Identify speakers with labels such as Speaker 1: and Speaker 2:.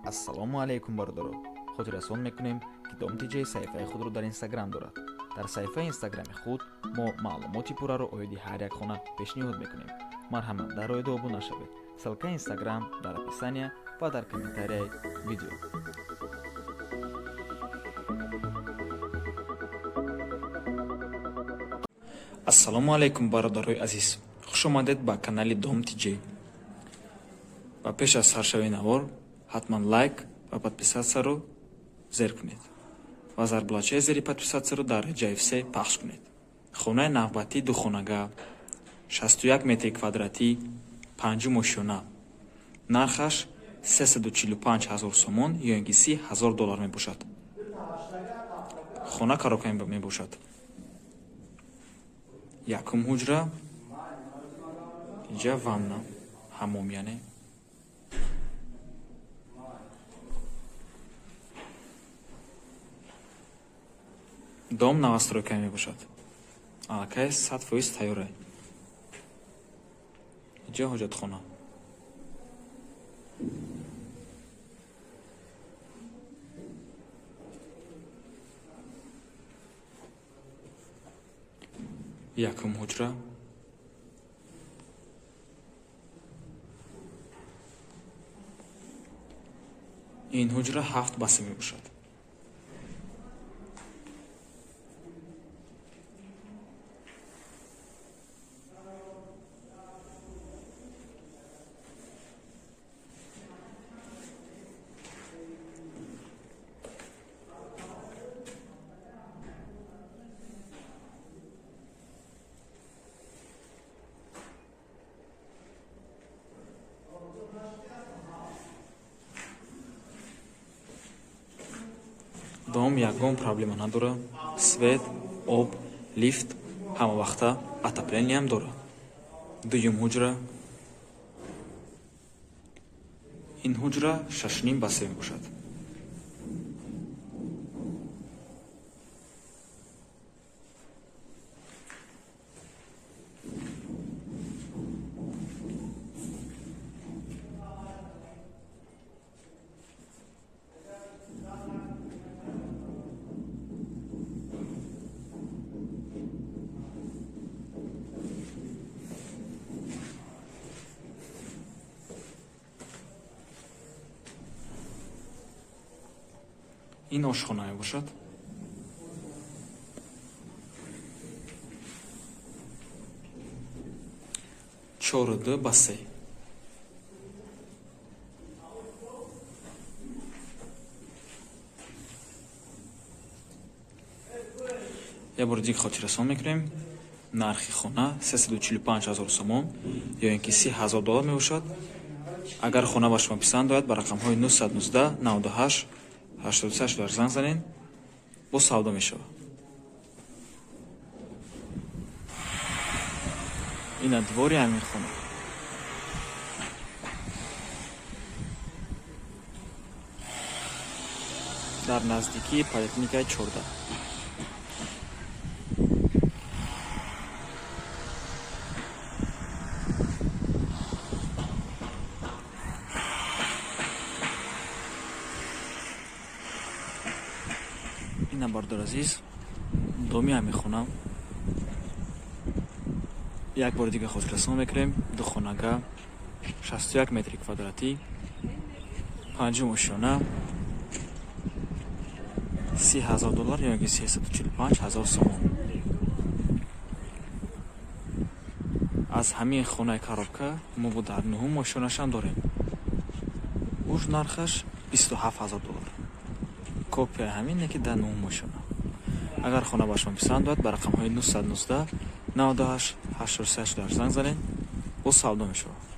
Speaker 1: ассалому алайкум бародаро. хотиррасон мекунем ки Domtj саҳифаи худро дар Instagram дорад. дар саҳифаи Instagram худ мо маълумоти пурраро оиди ҳар як хона пешниҳод мекунем. марҳамат дар оида обуна шавед. ссилкаи Instagram дар описания ва дар комментарияи видео. ассалому алайкум бародарои азиз, хуш омадед ба канали Domtj. ва пеш аз саршави навор ҳатман лайк ва подписатсияро зер кунед ва зарблачаи зери подписатсияро дар реҷаи все пахш кунед. хонаи навбатӣ духонага 61 метри квадратӣ 5 мошина, нархаш 345 000 сомон ё ин ки $30,000 мебошад. хона карока мебошад. якум ҳуҷра, инҷа ванна, ҳаммом яъне. дом навастройка мебошад. аллакай 100% тайёре. инҷа ҳоҷатхона. якум ҳуҷра, ин ҳуҷра 7 баси мебошад. дом ягон проблема надора. свет, об, лифт, ҳамавақта отоплениям дора. дуюм ҳуҷра, ин ҳуҷра 6.5 басе мебошад. ин ошхона мебошад. чорду басе. я бори дигар хотиррасон мекунем. нархи хона 345 000 сомон ё ин ки $30,000 мебошад. агар хона ба шумо писанд ояд ба рақамҳои 919 98 88 занг занед, бо савдо мешавад. ина двори ҳамин хона. дар наздикии поликлиникаи 14. ина бардар азиз, доми ҳамин хона. як бори дигар хотиррасон мекунем. духонага 61 метри квадратӣ 5 мошина, $30,000 ё ин ки 345 000 сомон. аз ҳамин хонаи коробка мо бо дар 9 мошинашам дорем. уж нархаш $27,000. копия ҳамине ки дар 9 мошина. агар хона ба шумо писанд ояд ба рақамҳои 919 98 88 занг занед, бо савдо мешавад.